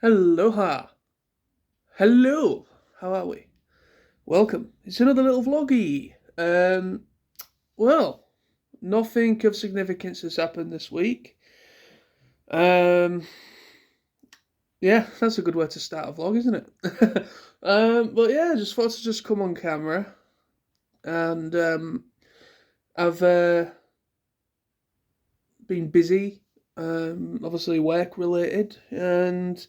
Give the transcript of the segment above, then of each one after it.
Aloha. Hello. How are we? Welcome. It's another little vloggy. Well, nothing of significance has happened this week. Um, yeah, that's a good way to start a vlog, isn't it? But yeah, I just thought to just come on camera and I've been busy, obviously work related and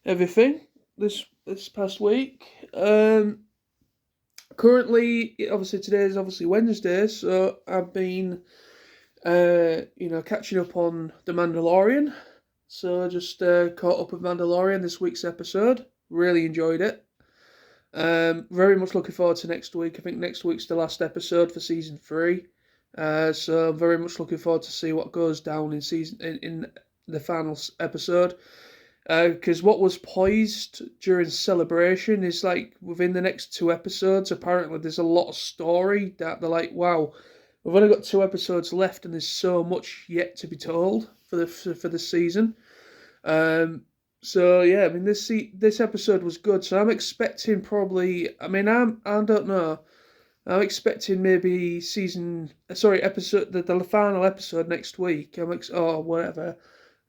everything this past week. Currently, obviously today is obviously Wednesday, so I've been, catching up on The Mandalorian. So I just caught up with Mandalorian this week's episode. Really enjoyed it. Very much looking forward to next week. I think next week's the last episode for season three. So I'm very much looking forward to see what goes down in the final episode. Because what was poised during Celebration is like within the next two episodes, apparently there's a lot of story that they're like, wow, we've only got two episodes left and there's so much yet to be told for the season. So yeah, I mean this episode was good. So I'm expecting probably. I don't know. I'm expecting maybe episode the final episode next week. Or whatever.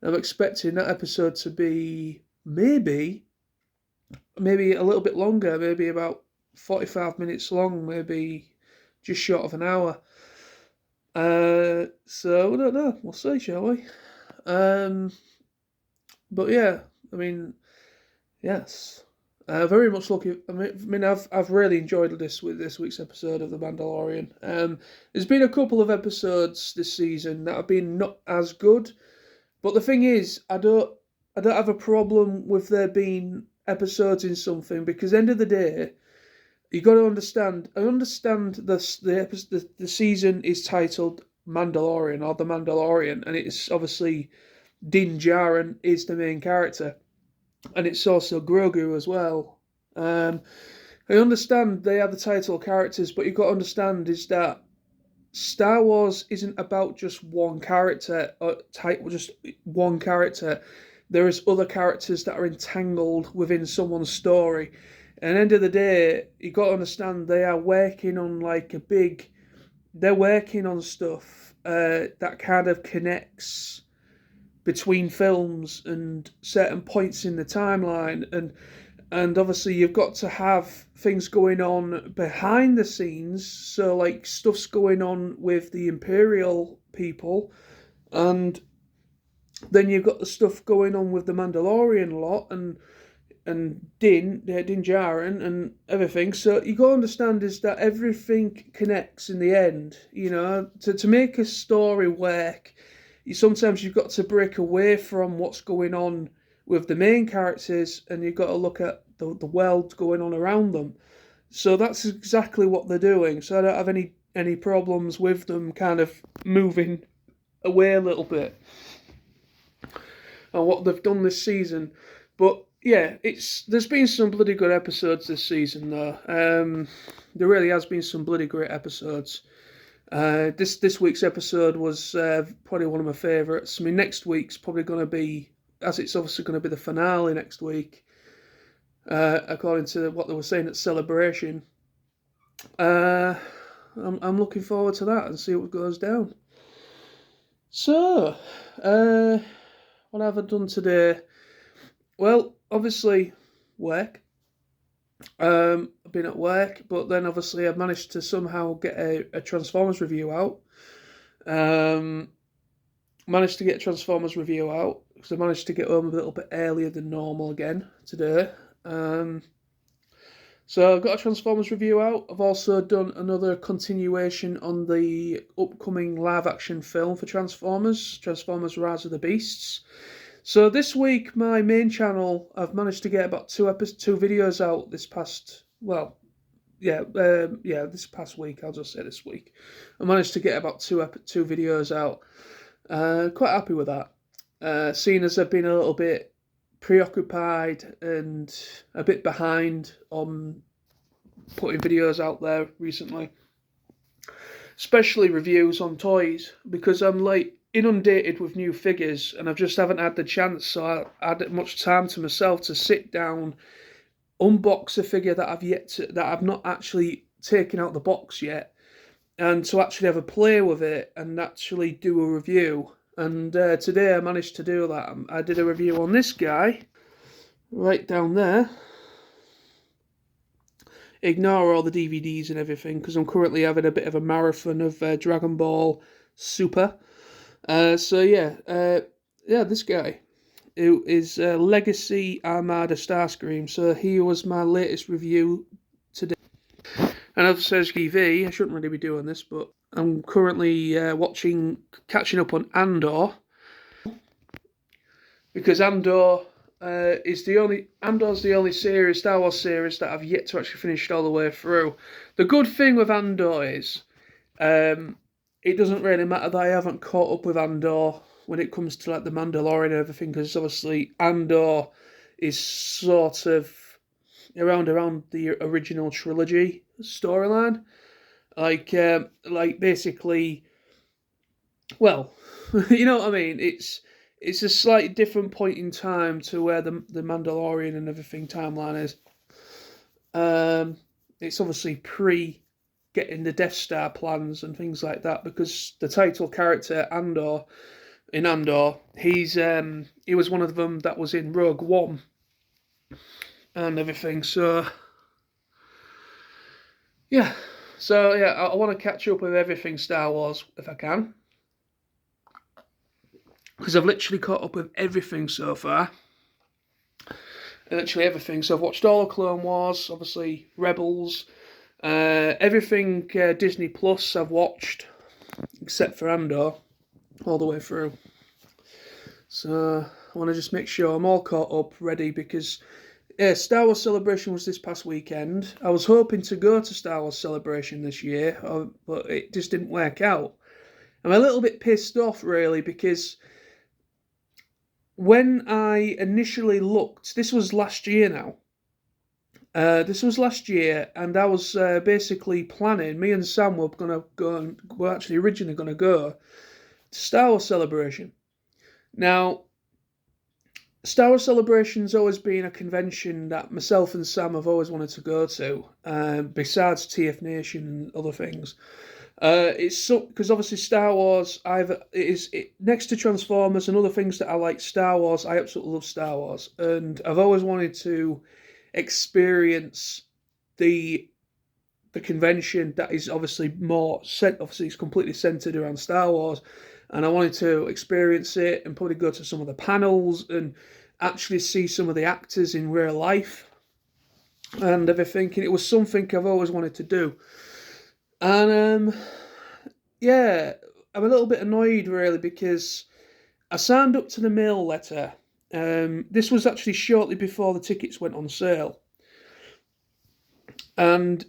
I'm expecting that episode to be maybe a little bit longer, maybe about 45 minutes long, maybe just short of an hour. So I don't know. We'll see, shall we? Um, but yeah, I mean, yes. Very much looking. I've really enjoyed this week's episode of The Mandalorian. There's been a couple of episodes this season that have been not as good, but the thing is, I don't have a problem with there being episodes in something because end of the day, you got to understand. I understand the season is titled Mandalorian or The Mandalorian, and it's obviously Din Djarin is the main character, and it's also Grogu as well. I understand they are the title characters, but you've got to understand is that Star Wars isn't about just one character or type just one character. There is other characters that are entangled within someone's story. And at the end of the day, you got to understand they are working on they're working on stuff that kind of connects between films and certain points in the timeline, and obviously you've got to have things going on behind the scenes, so like stuff's going on with the Imperial people, and then you've got the stuff going on with the Mandalorian lot and Din Djarin and everything. So you got to understand is that everything connects in the end. You know, to make a story work, sometimes you've got to break away from what's going on with the main characters, and you've got to look at the world going on around them. So that's exactly what they're doing. So I don't have any problems with them kind of moving away a little bit and what they've done this season. But yeah, there's been some bloody good episodes this season though. There really has been some bloody great episodes. This week's episode was probably one of my favourites. I mean, next week's probably going to be, as it's obviously going to be the finale next week, according to what they were saying at Celebration. Uh, I'm looking forward to that and see what goes down. So, what have I done today? Well, obviously, work. I've been at work, but then obviously I've managed to somehow get a Transformers review out. Um, Managed to get a Transformers review out because I managed to get home a little bit earlier than normal again today. Um, so I've got a Transformers review out. I've also done another continuation on the upcoming live action film for Transformers, Transformers Rise of the Beasts. So this week, my main channel, I've managed to get about two videos out this past, well, this past week. I'll just say this week, I managed to get about two videos out. Quite happy with that. Seeing as I've been a little bit preoccupied and a bit behind on putting videos out there recently, especially reviews on toys, because I'm like inundated with new figures, and I just haven't had the chance. So I had much time to myself to sit down, unbox a figure that I've not actually taken out the box yet, and to actually have a play with it and actually do a review. And today I managed to do that. I did a review on this guy, right down there. Ignore all the DVDs and everything, because I'm currently having a bit of a marathon of Dragon Ball Super. This guy, who is Legacy Armada Starscream. So he was my latest review today. And as says TV, I shouldn't really be doing this, but I'm currently catching up on Andor, because Andor's the only Star Wars series that I've yet to actually finish all the way through. The good thing with Andor is, it doesn't really matter that I haven't caught up with Andor when it comes to like the Mandalorian and everything, because obviously Andor is sort of around the original trilogy storyline, like basically, well, you know what I mean. It's a slightly different point in time to where the Mandalorian and everything timeline is. It's obviously pre getting the Death Star plans and things like that, because the title character Andor, he was one of them that was in Rogue One and everything. So yeah, I want to catch up with everything Star Wars if I can, because I've literally caught up with everything so far. Literally everything. So I've watched all of Clone Wars, obviously Rebels, everything Disney Plus I've watched, except for Andor, all the way through. So I want to just make sure I'm all caught up, ready, because Star Wars Celebration was this past weekend. I was hoping to go to Star Wars Celebration this year, but it just didn't work out. I'm a little bit pissed off, really, because when I initially looked, this was last year now. And I was basically planning. Me and Sam were gonna go. We're actually originally gonna go to Star Wars Celebration. Now, Star Wars Celebration's always been a convention that myself and Sam have always wanted to go to. Besides TF Nation and other things. It's so because obviously Star Wars next to Transformers and other things that I like. Star Wars, I absolutely love Star Wars, and I've always wanted to experience the convention that is obviously it's completely centered around Star Wars, and I wanted to experience it and probably go to some of the panels and actually see some of the actors in real life and everything. And it was something I've always wanted to do. And I'm a little bit annoyed, really, because I signed up to the mail letter. This was actually shortly before the tickets went on sale. And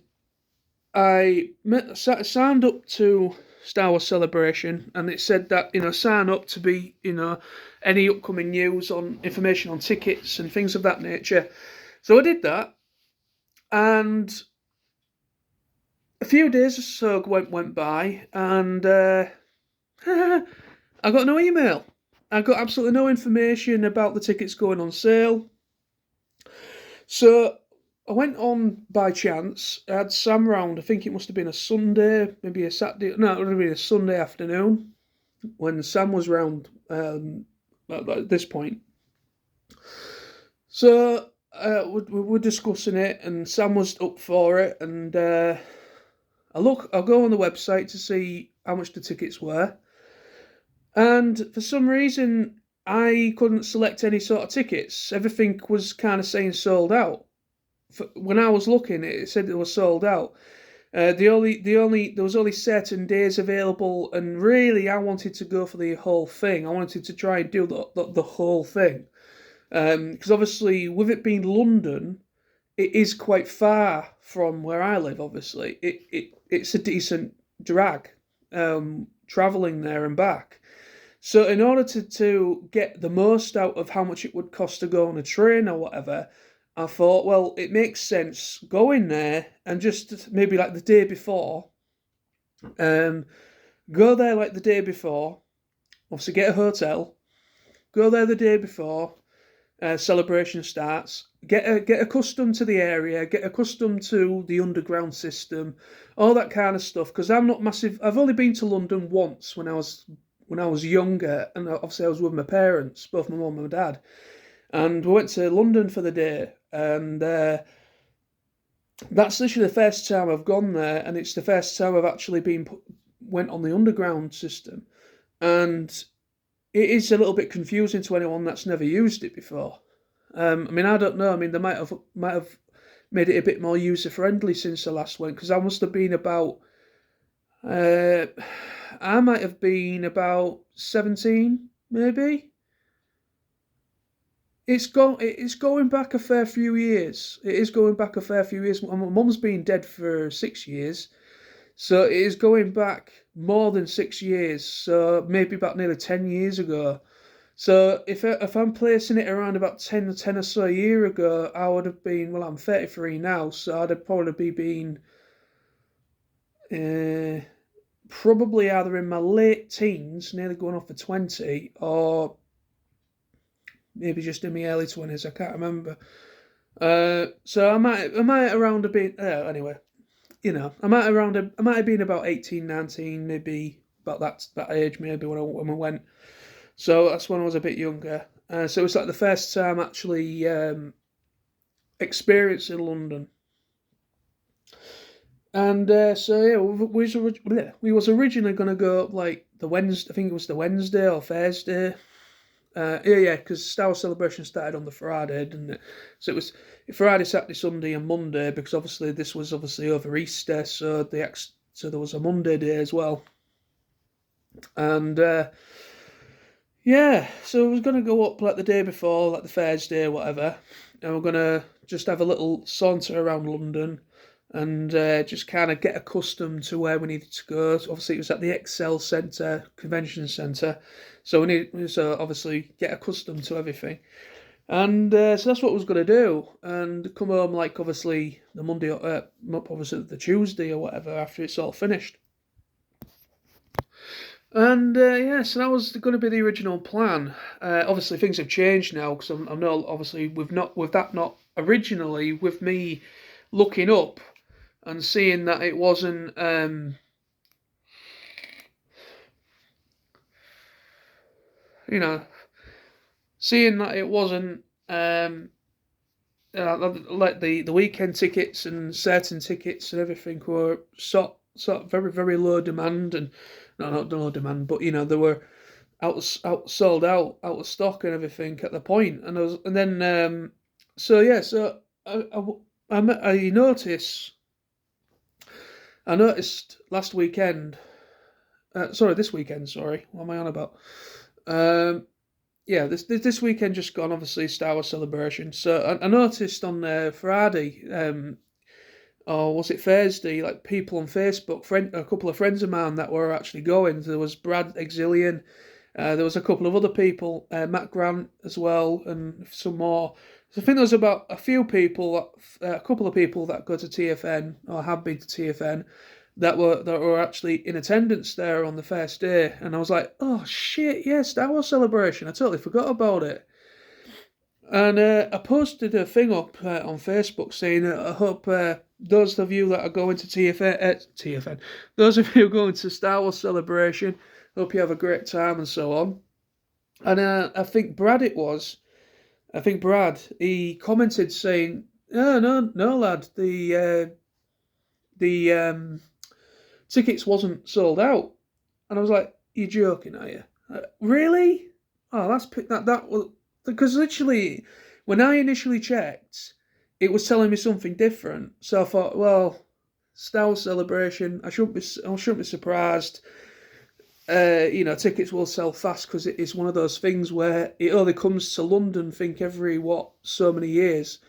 I signed up to Star Wars Celebration, and it said that, sign up to be, any upcoming news on information on tickets and things of that nature. So I did that, and a few days or so went by, and I got no email. I got absolutely no information about the tickets going on sale. So I went on by chance. I had Sam round. I think it must have been a Sunday, maybe a Saturday. No, it would have been a Sunday afternoon when Sam was round at this point. So we were discussing it, and Sam was up for it, and I'll go on the website to see how much the tickets were. And for some reason, I couldn't select any sort of tickets. Everything was kind of saying sold out. When I was looking, it said it was sold out. There was only certain days available, and really, I wanted to go for the whole thing. I wanted to try and do the whole thing, because obviously, with it being London, it is quite far from where I live. Obviously, it's a decent drag, traveling there and back. So in order to get the most out of how much it would cost to go on a train or whatever, I thought, well, it makes sense going there and just maybe like the day before, go there like the day before, obviously get a hotel, go there the day before celebration starts. Get accustomed to the area, get accustomed to the underground system, all that kind of stuff. Because I'm not massive. I've only been to London once when I was younger, and obviously I was with my parents, both my mum and my dad, and we went to London for the day, and that's literally the first time I've gone there, and it's the first time I've actually went on the underground system, and it is a little bit confusing to anyone that's never used it before. I mean, I don't know. I mean, they might have made it a bit more user friendly since I last went, because I must have been about uh, I might have been about 17, maybe. It's going back a fair few years. It is going back a fair few years. My mum's been dead for 6 years, so it is going back more than 6 years. So maybe about nearly 10 years ago. So if I'm placing it around about 10 or so a year ago, I would have been, well, I'm 33 now, so I'd have probably been uh, probably either in my late teens, nearly going off for 20, or maybe just in my early 20s. I can't remember. So I might around a bit. Anyway, I might have been about 18, 19, maybe about that age, maybe when I went. So that's when I was a bit younger. So it was like the first time actually experiencing London. And so yeah, we was originally gonna go up like the Wednesday. I think it was the Wednesday or Thursday. Yeah, because Star Wars Celebration started on the Friday, didn't it? So it was Friday, Saturday, Sunday, and Monday, because obviously this was obviously over Easter, so there was a Monday day as well. And yeah, so I was gonna go up like the day before, like the Thursday or whatever, and we're gonna just have a little saunter around London and just kind of get accustomed to where we needed to go. So obviously, it was at the Excel Centre Convention Centre, so we need so obviously get accustomed to everything. And so that's what I was going to do, and come home like obviously the Monday, obviously the Tuesday or whatever after it's all finished. And yeah, so that was going to be the original plan. Obviously, things have changed now because I'm not obviously with that not originally with me looking up and seeing that it wasn't you know seeing that it wasn't like the weekend tickets and certain tickets and everything were sort of very very low demand, and no, not low demand, but they were out sold out of stock and everything at the point. And then so yeah, so I noticed last weekend, sorry, this weekend, sorry, what am I on about? Um, yeah, this weekend just gone, obviously Star Wars Celebration. So I noticed on Friday, or was it Thursday, like people on Facebook, a couple of friends of mine that were actually going. There was Brad Exilian, there was a couple of other people, Matt Grant as well, and some more. So I think there was about a couple of people that go to TFN or have been to TFN that were actually in attendance there on the first day, and I was like, oh shit, yes, Star Wars Celebration. I totally forgot about it. And I posted a thing up on Facebook saying, I hope those of you that are going to TFN, those of you going to Star Wars Celebration, hope you have a great time and so on. And I think Brad, he commented saying, no, no, no, lad, the tickets wasn't sold out. And I was like, you're joking, are you? Really? Oh, that was because literally when I initially checked, it was telling me something different. So I thought, well, Star Wars Celebration. I shouldn't be surprised. Tickets will sell fast because it is one of those things where it only comes to London. Think every so many years.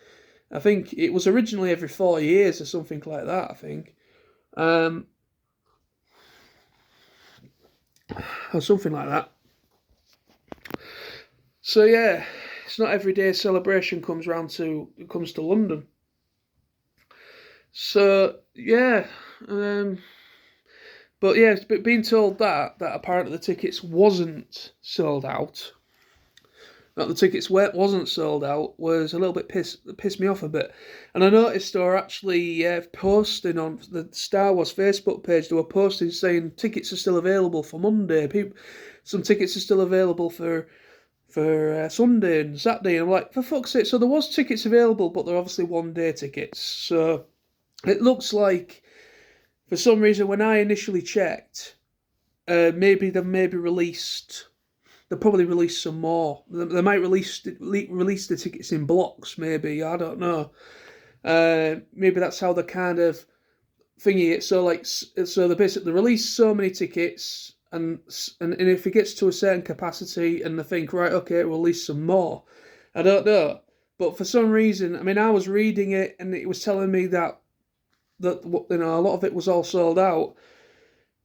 I think it was originally every 4 years or something like that. I think, or something like that. So yeah, it's not every day celebration comes to London. So yeah, But yeah, being told that apparently the tickets wasn't sold out, that the tickets wasn't sold out, was a little bit pissed me off a bit. And I noticed they were actually posting on the Star Wars Facebook page. They were posting saying tickets are still available for Monday. Some tickets are still available for Sunday and Saturday. And I'm like, for fuck's sake! So there was tickets available, but they're obviously 1 day tickets. So it looks like, for some reason, when I initially checked, maybe they've released. They'll probably release some more. They might release the tickets in blocks. Maybe, I don't know. Maybe that's how they kind of thingy it. So they basically release so many tickets, and if it gets to a certain capacity, and they think, right, okay, we'll release some more. I don't know, but for some reason, I mean, I was reading it and it was telling me that a lot of it was all sold out,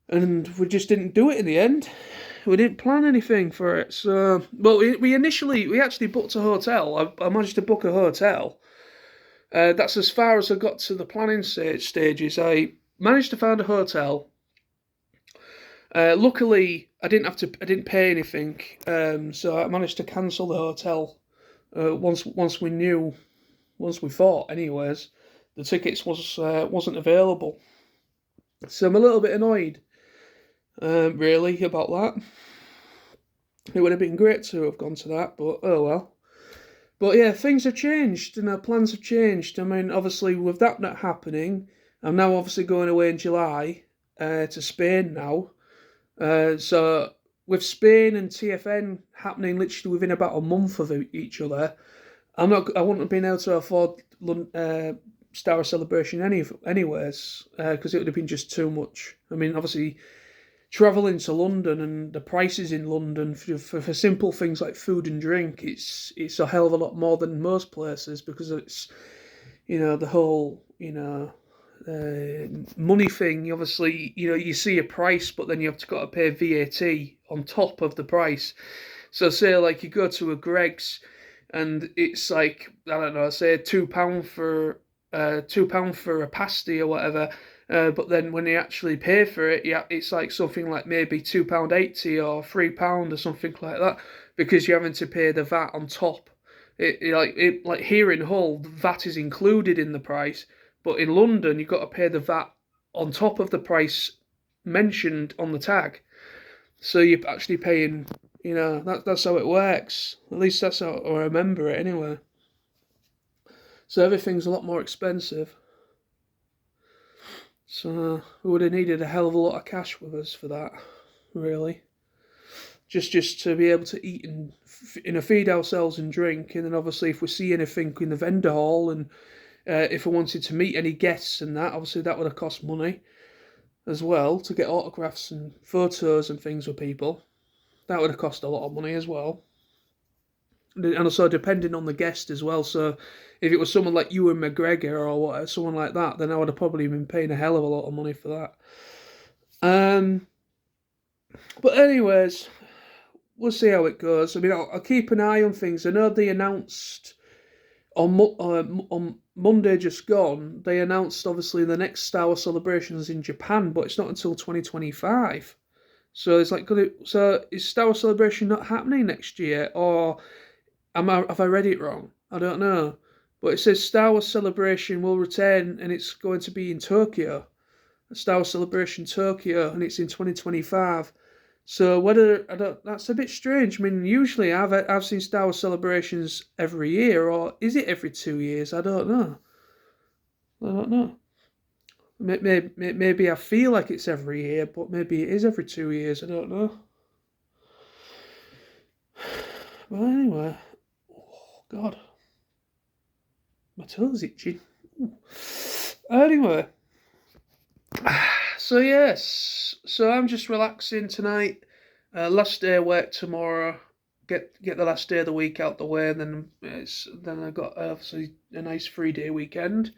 and we just didn't do it in the end. We didn't plan anything for it. So, well, we actually booked a hotel. I managed to book a hotel. That's as far as I got to the planning stages. I managed to find a hotel. Luckily, I didn't pay anything. So I managed to cancel the hotel. Once we thought, anyways, the tickets wasn't available. So I'm a little bit annoyed, really, about that. It would have been great to have gone to that, but oh well. But yeah, things have changed and our plans have changed. I mean, obviously, with that not happening, I'm now obviously going away in July to Spain now. So with Spain and TFN happening literally within about a month of each other, I wouldn't have been able to afford Star Wars Celebration anyways, because it would have been just too much. I mean, obviously, travelling to London and the prices in London for simple things like food and drink, it's a hell of a lot more than most places, because it's, the whole, money thing. Obviously, you see a price, but then you have got to pay VAT on top of the price. So say like you go to a Greggs and it's like, I don't know, say £2 for £2 for a pasty or whatever. But then when you actually pay for it, yeah, it's like something like maybe £2.80 or £3 or something like that, because you're having to pay the VAT on top. Like here in Hull, the VAT is included in the price, but in London you've got to pay the VAT on top of the price mentioned on the tag. So you're actually paying. That's how it works. At least that's how I remember it anyway. So everything's a lot more expensive. So we would have needed a hell of a lot of cash with us for that, really. Just to be able to eat and feed ourselves and drink, and then obviously if we see anything in the vendor hall, and if we wanted to meet any guests and that, obviously that would have cost money as well, to get autographs and photos and things with people. That would have cost a lot of money as well. And also depending on the guest as well. So if it was someone like Ewan McGregor or whatever, someone like that, then I would have probably been paying a hell of a lot of money for that. But anyways, we'll see how it goes. I mean, I'll keep an eye on things. I know they announced on Monday just gone. They announced obviously the next Star Wars celebrations in Japan, but it's not until 2025. So it's like, so is Star Wars Celebration not happening next year, or have I read it wrong? I don't know. But it says Star Wars Celebration will return, and it's going to be in Tokyo. Star Wars Celebration Tokyo, and it's in 2025. So that's a bit strange. I mean, usually I've seen Star Wars Celebrations every year, or is it every 2 years? I don't know. Maybe I feel like it's every year, but maybe it is every 2 years. I don't know. Well, anyway, oh God, my toes itching. Anyway, so yes, so I'm just relaxing tonight. Last day of work tomorrow. Get the last day of the week out the way, and then I got obviously a nice 3-day weekend.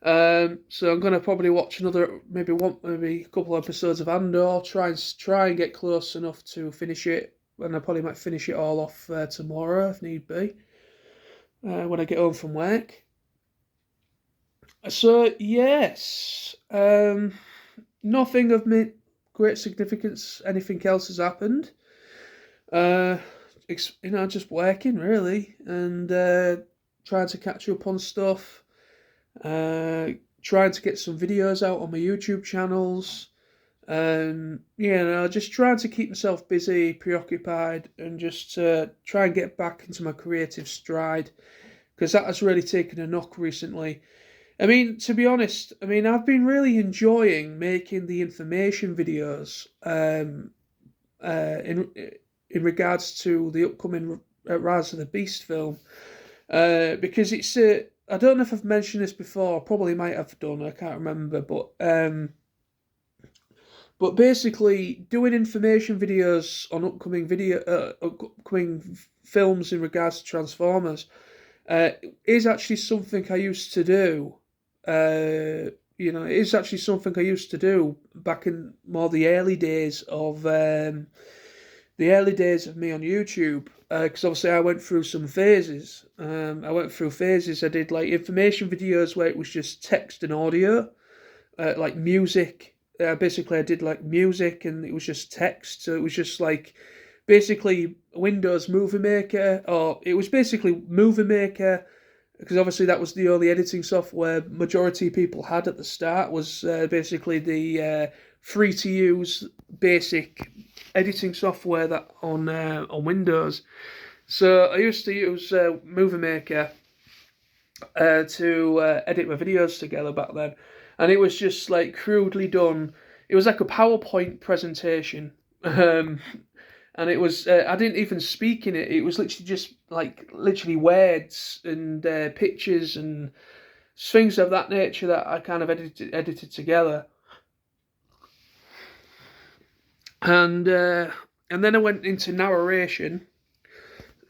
So I'm gonna probably watch maybe a couple of episodes of Andor. Try and get close enough to finish it, and I probably might finish it all off tomorrow if need be. When I get home from work. So yes, nothing of me. great significance anything else has happened. Just working really, and trying to catch up on stuff. Trying to get some videos out on my YouTube channels. Just trying to keep myself busy, preoccupied, and just try and get back into my creative stride, because that has really taken a knock recently. I mean, to be honest, I've been really enjoying making the information videos in regards to the upcoming Rise of the Beast film, because it's I don't know if I've mentioned this before. Probably might have done. I can't remember, but basically, doing information videos on upcoming films in regards to Transformers is actually something I used to do. It is actually something I used to do back in more the early days of me on YouTube. Because obviously I went through some phases. I did like information videos where it was just text and audio, like music. Basically, I did like music and it was just text. So it was just like basically Windows Movie Maker, or it was basically Movie Maker, because obviously that was the only editing software majority of people had at the start, was basically the free to use basic editing software that on Windows. So I used to use Movie Maker to edit my videos together back then, and it was just like crudely done. It was like a PowerPoint presentation, and it was I didn't even speak in it. It was literally just like words and pictures and things of that nature that I kind of edited together. And then I went into narration,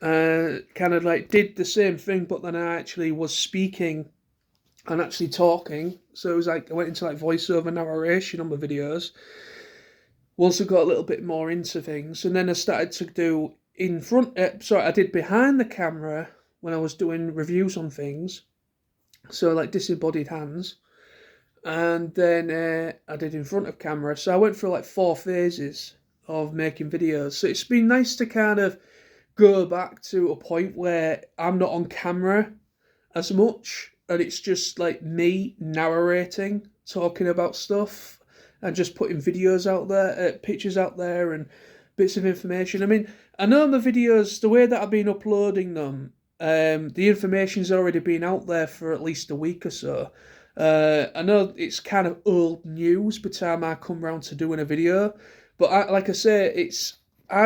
kind of like did the same thing, but then I actually was speaking and actually talking. So it was like I went into like voiceover narration on my videos. Once I got a little bit more into things, and then I started to do I did behind the camera when I was doing reviews on things. So like Disembodied Hands. And then I did in front of camera. So I went through like 4 phases of making videos. So it's been nice to kind of go back to a point where I'm not on camera as much, and it's just like me narrating, talking about stuff, and just putting videos out there, pictures out there, and bits of information. I know my videos, the way that I've been uploading them, the information's already been out there for at least a week or so. I know it's kind of old news by the time I come round to doing a video, but I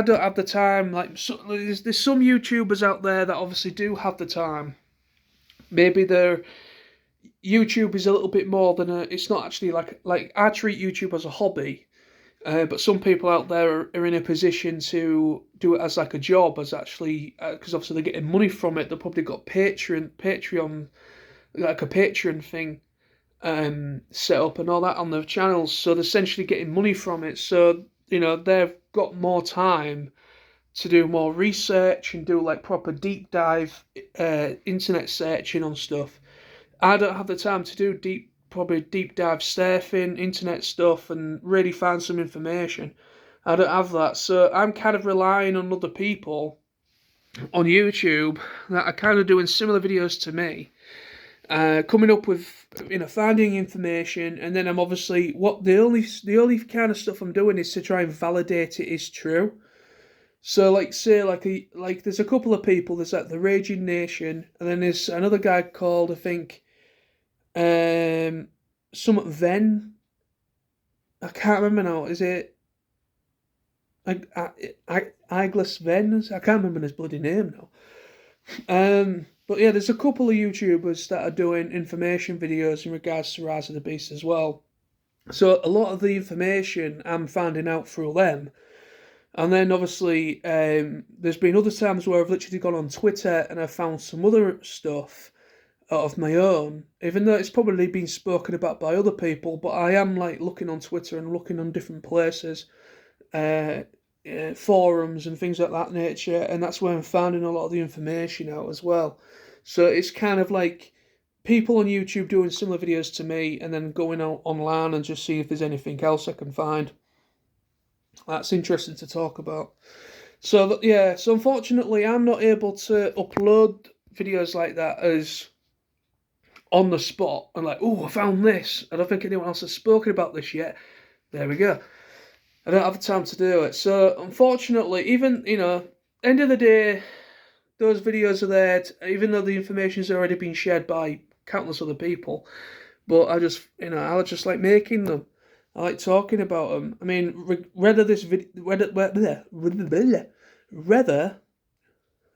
don't have the time. There's some YouTubers out there that obviously do have the time. Maybe their YouTube is a little bit more than it's not actually like I treat YouTube as a hobby, but some people out there are in a position to do it as like a job, as actually because obviously they're getting money from it. They've probably got Patreon, like a Patreon thing set up and all that on their channels, so they're essentially getting money from it. So they've got more time to do more research and do like proper deep dive internet searching on stuff. I don't have the time to do deep dive surfing internet stuff and really find some information. I don't have that, so I'm kind of relying on other people on YouTube that are kind of doing similar videos to me, coming up with finding information, and then I'm obviously the only kind of stuff I'm doing is to try and validate it is true. So there's a couple of people. There's like the Raging Nation, and then there's another guy called, I think, somewhat Ven. I can't remember now. Is it Iglis Ven? I can't remember his bloody name now. But yeah, there's a couple of YouTubers that are doing information videos in regards to Rise of the Beast as well. So a lot of the information I'm finding out through them. And then obviously there's been other times where I've literally gone on Twitter and I've found some other stuff out of my own, even though it's probably been spoken about by other people, but I am like looking on Twitter and looking on different places, forums and things like that nature, and that's where I'm finding a lot of the information out as well. So it's kind of like people on YouTube doing similar videos to me, and then going out online and just see if there's anything else I can find. That's interesting to talk about. So yeah, so unfortunately, I'm not able to upload videos like that as on the spot and like, oh, I found this. I don't think anyone else has spoken about this yet. There we go. I don't have the time to do it. So unfortunately, even end of the day, those videos are there. Even though the information's already been shared by countless other people, but I just like making them. I like talking about them. I mean, whether this video, whether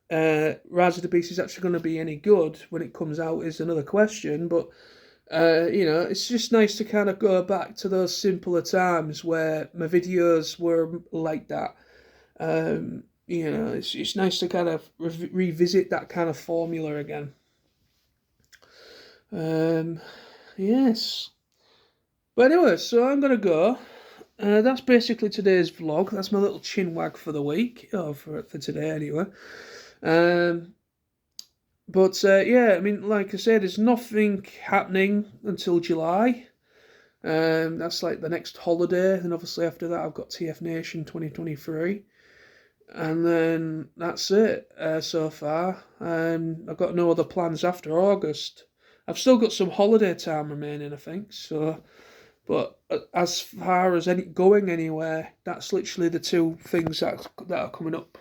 Rise of the Beast is actually going to be any good when it comes out is another question. But it's just nice to kind of go back to those simpler times where my videos were like that. It's nice to kind of revisit that kind of formula again. Yes. But anyway, so I'm gonna go. That's basically today's vlog. That's my little chin wag for the week, or for today anyway. Yeah, I mean, like I said, there's nothing happening until July. That's like the next holiday, and obviously after that I've got TF Nation 2023, and then that's it so far. I've got no other plans after August. I've still got some holiday time remaining, I think. So, but as far as going anywhere, that's literally the two things that are coming up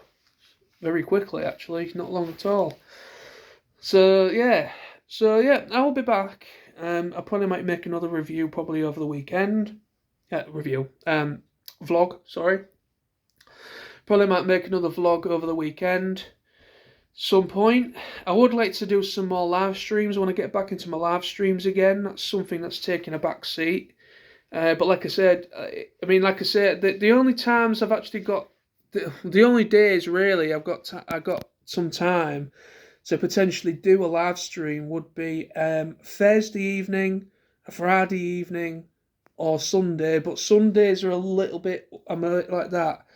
very quickly. Actually, not long at all. So yeah, I will be back. I probably might make another review probably over the weekend. Vlog. Sorry. Probably might make another vlog over the weekend. Some point. I would like to do some more live streams. I want to get back into my live streams again. That's something that's taking a back seat. But like I said, the only times I've actually got the only days really I got some time to potentially do a live stream would be Thursday evening, a Friday evening, or Sunday. But Sundays are a little bit like that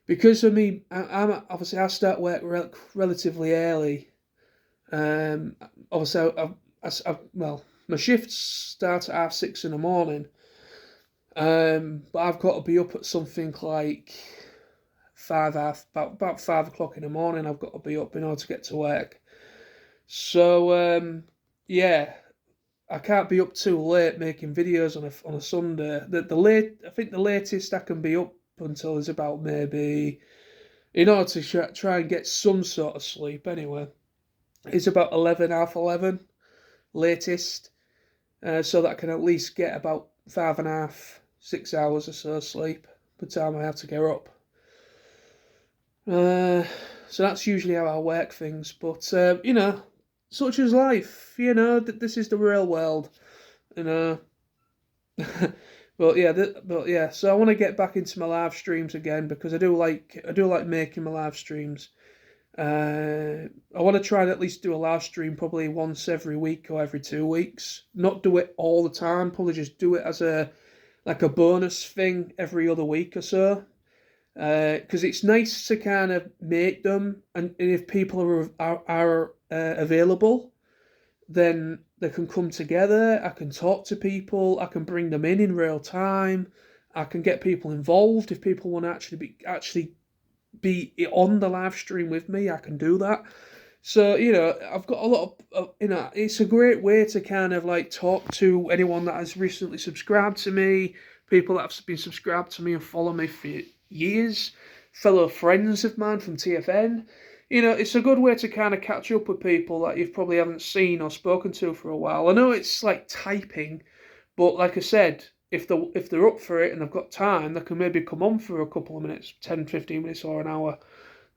because of me. I'm obviously I start work relatively early. Obviously, my shifts start at 6:30 in the morning. But I've got to be up at something like about 5 o'clock in the morning. I've got to be up in order to get to work. So yeah, I can't be up too late making videos on a Sunday. I think the latest I can be up until is about maybe, in order to try and get some sort of sleep anyway, it's about 11, half 11 latest, so that I can at least get about 5.5, 6 hours or so sleep by the time I have to get up. So that's usually how I work things, but such is life. This is the real world. But yeah. So I want to get back into my live streams again because I do like making my live streams. I want to try and at least do a live stream probably once every week or every 2 weeks. Not do it all the time. Probably just do it as a bonus thing every other week or so. Because it's nice to kind of make them, and if people are available, then they can come together. I can talk to people. I can bring them in real time. I can get people involved if people want to actually be on the live stream with me. I can do that. So I've got a lot of it's a great way to kind of like talk to anyone that has recently subscribed to me, people that have been subscribed to me and follow me for years, fellow friends of mine from TFN. It's a good way to kind of catch up with people that you probably haven't seen or spoken to for a while. I know it's like typing, but like I said, if they're up for it and they've got time, they can maybe come on for a couple of minutes, 10, 15 minutes or an hour.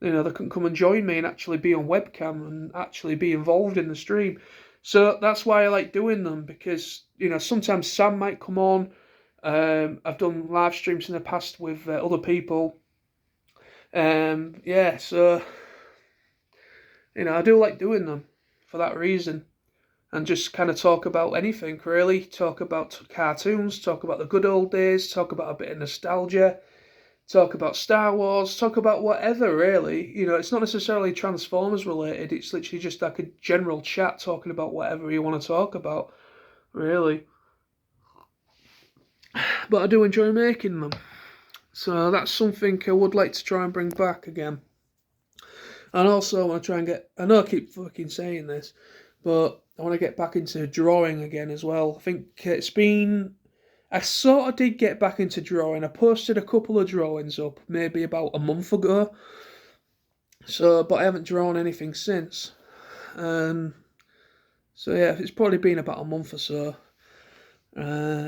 They can come and join me and actually be on webcam and actually be involved in the stream. So that's why I like doing them, because sometimes Sam might come on. I've done live streams in the past with other people. So I do like doing them for that reason, and just kind of talk about anything really. Talk about cartoons, talk about the good old days, talk about a bit of nostalgia, talk about Star Wars, talk about whatever really. It's not necessarily Transformers related. It's literally just like a general chat talking about whatever you want to talk about, really. But I do enjoy making them. So that's something I would like to try and bring back again. And also, I want to try and get. I know I keep fucking saying this, but I want to get back into drawing again as well. I think it's been. I sort of did get back into drawing. I posted a couple of drawings up maybe about a month ago. So, but I haven't drawn anything since. Um, so yeah, it's probably been about a month or so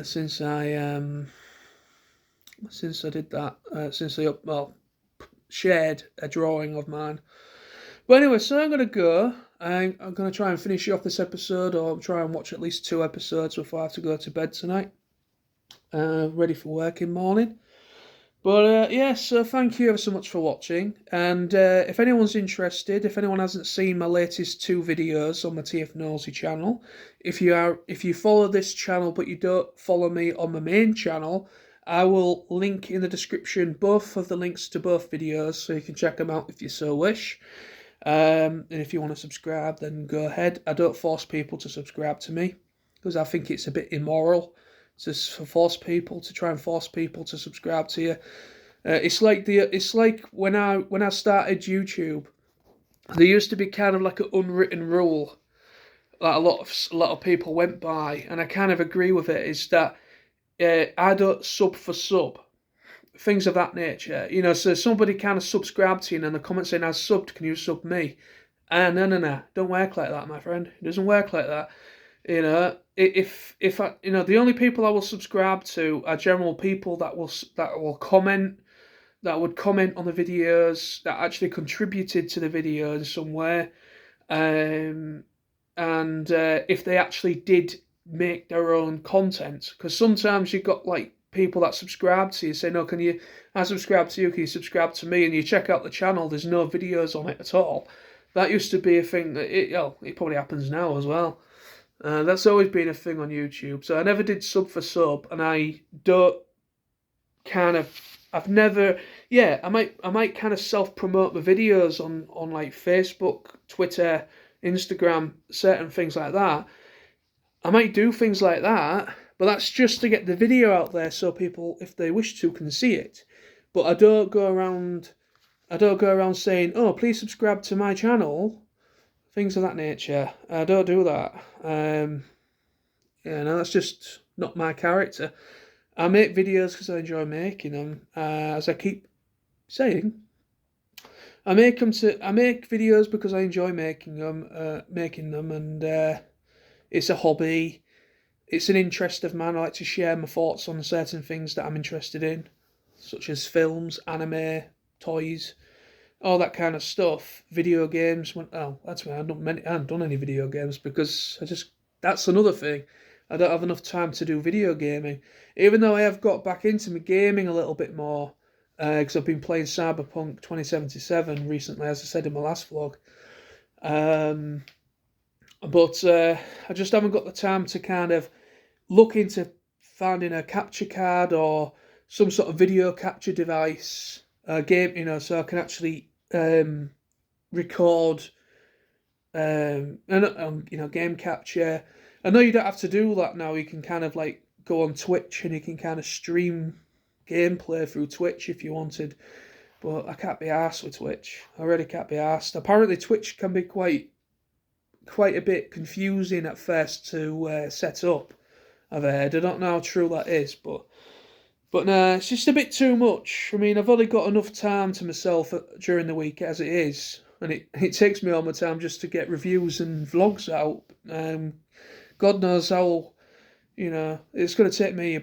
since I did that. Since I shared a drawing of mine. But anyway, so I'm gonna go. I'm gonna try and finish off this episode, or try and watch at least 2 episodes before I have to go to bed tonight. Ready for work in morning. But yeah, so thank you ever so much for watching. And if anyone's interested, if anyone hasn't seen my latest 2 videos on my TF Nosey channel, if you follow this channel but you don't follow me on my main channel, I will link in the description both of the links to both videos, so you can check them out if you so wish. And if you want to subscribe, then go ahead. I don't force people to subscribe to me because I think it's a bit immoral to force people to subscribe to you. It's like when I started YouTube, there used to be kind of like an unwritten rule that a lot of people went by, and I kind of agree with it. Is that I don't sub for sub, things of that nature. You know, so somebody kind of subscribed to you and then the comment saying, "I subbed, can you sub me?" No, don't work like that, my friend. It doesn't work like that. You know, if I, the only people I will subscribe to are general people that will comment, that would comment on the videos, that actually contributed to the video in some way, and if they actually did make their own content, because sometimes you've got like people that subscribe to you say, "No, I subscribe to you, can you subscribe to me?" And you check out the channel, there's no videos on it at all. That used to be a thing that it probably happens now as well. That's always been a thing on YouTube. So I never did sub for sub, and I don't I've never, yeah, I might kind of self-promote my videos on like Facebook, Twitter, Instagram, certain things like that. I might do things like that, but that's just to get the video out there so people, if they wish to, can see it. But I don't go around saying, "Oh, please subscribe to my channel," things of that nature. I don't do that. Yeah, no, that's just not my character. I make videos because I enjoy making them. As I keep saying, I make videos because I enjoy making them. And it's a hobby. It's an interest of mine. I like to share my thoughts on certain things that I'm interested in, such as films, anime, toys, all that kind of stuff. Video games. That's why I haven't done any video games because that's another thing. I don't have enough time to do video gaming, even though I have got back into my gaming a little bit more, because I've been playing Cyberpunk 2077 recently, as I said in my last vlog. But I just haven't got the time to kind of look into finding a capture card or some sort of video capture device game, so I can actually record and game capture. I know you don't have to do that now. You can kind of like go on Twitch and you can kind of stream gameplay through Twitch if you wanted. But I can't be arsed with Twitch. I really can't be arsed. Apparently Twitch can be quite a bit confusing at first to set up. I've heard. I don't know how true that is, but no, it's just a bit too much. I mean, I've only got enough time to myself during the week as it is, and it takes me all my time just to get reviews and vlogs out. God knows how, it's going to take me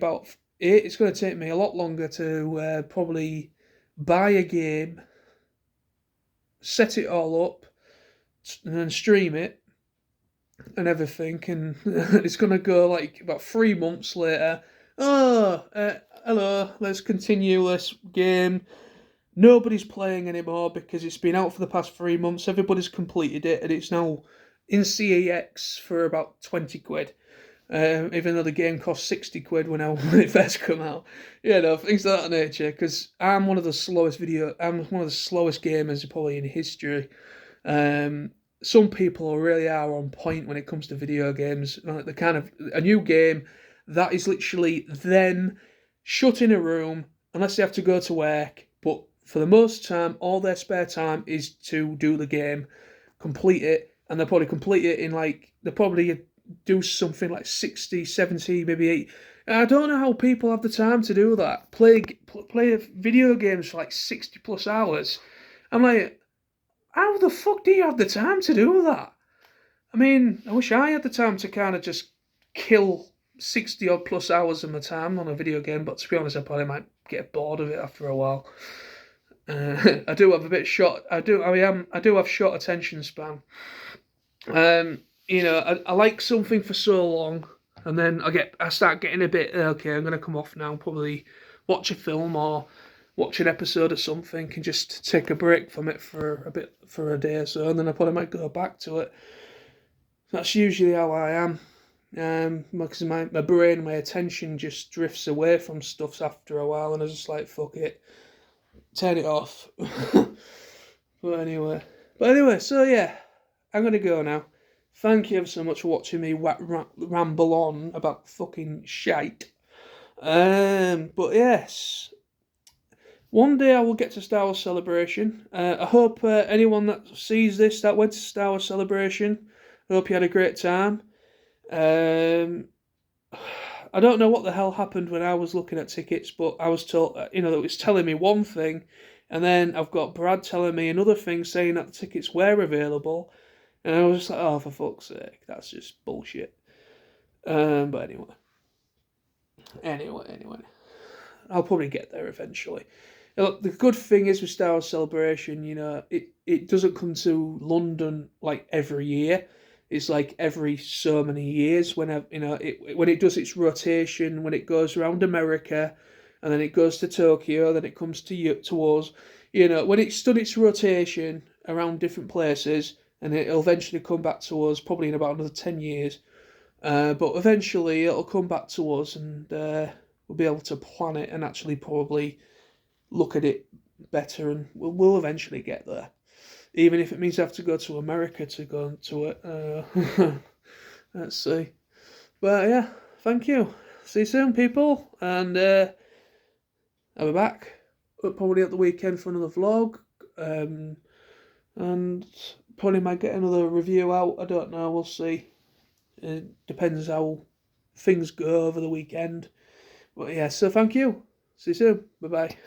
it's going to take me a lot longer to probably buy a game, set it all up, and then stream it and everything, and it's going to go like about 3 months later. Hello, let's continue this game. Nobody's playing anymore because it's been out for the past 3 months. Everybody's completed it, and it's now in CEX for about 20 quid. Even though the game cost 60 quid when it first came out. Things of that nature, because I'm one of the slowest gamers probably in history. Some people really are on point when it comes to video games. Like the kind of a new game that is literally them shut in a room, unless they have to go to work. But for the most time, all their spare time is to do the game, complete it, and they'll probably complete it in they'll probably do something like 60, 70, maybe 80. And I don't know how people have the time to do that. Play video games for like 60 plus hours. I'm like, how the fuck do you have the time to do that? I mean, I wish I had the time to kind of just kill 60 odd plus hours of my time on a video game, but to be honest, I probably might get bored of it after a while. I do have a bit short. I do have short attention span. I like something for so long, and then I start getting a bit okay. I'm gonna come off now. Probably watch a film or watch an episode of something, and just take a break from it for a day or so, and then I probably might go back to it. That's usually how I am. Because my brain, my attention just drifts away from stuff after a while, and I just like, fuck it, turn it off. But anyway, so yeah, I'm gonna go now. Thank you ever so much for watching me ramble on about fucking shite. But yes, one day I will get to Star Wars Celebration. I hope anyone that sees this that went to Star Wars Celebration, I hope you had a great time. I don't know what the hell happened when I was looking at tickets, but I was told, it was telling me one thing, and then I've got Brad telling me another thing saying that the tickets were available, and I was just like, oh, for fuck's sake, that's just bullshit. But anyway, I'll probably get there eventually. Look, the good thing is with Star Wars Celebration, it doesn't come to London like every year. It's like every so many years when it does its rotation, when it goes around America, and then it goes to Tokyo, then it comes to us. When it's done its rotation around different places, and it'll eventually come back to us, probably in about another 10 years. But eventually it'll come back to us, and we'll be able to plan it and actually probably look at it better, and we'll eventually get there. Even if it means I have to go to America to go to it. Let's see. But yeah, thank you. See you soon, people. And I'll be back. Probably at the weekend for another vlog. And probably might get another review out. I don't know. We'll see. It depends how things go over the weekend. But yeah, so thank you. See you soon. Bye-bye.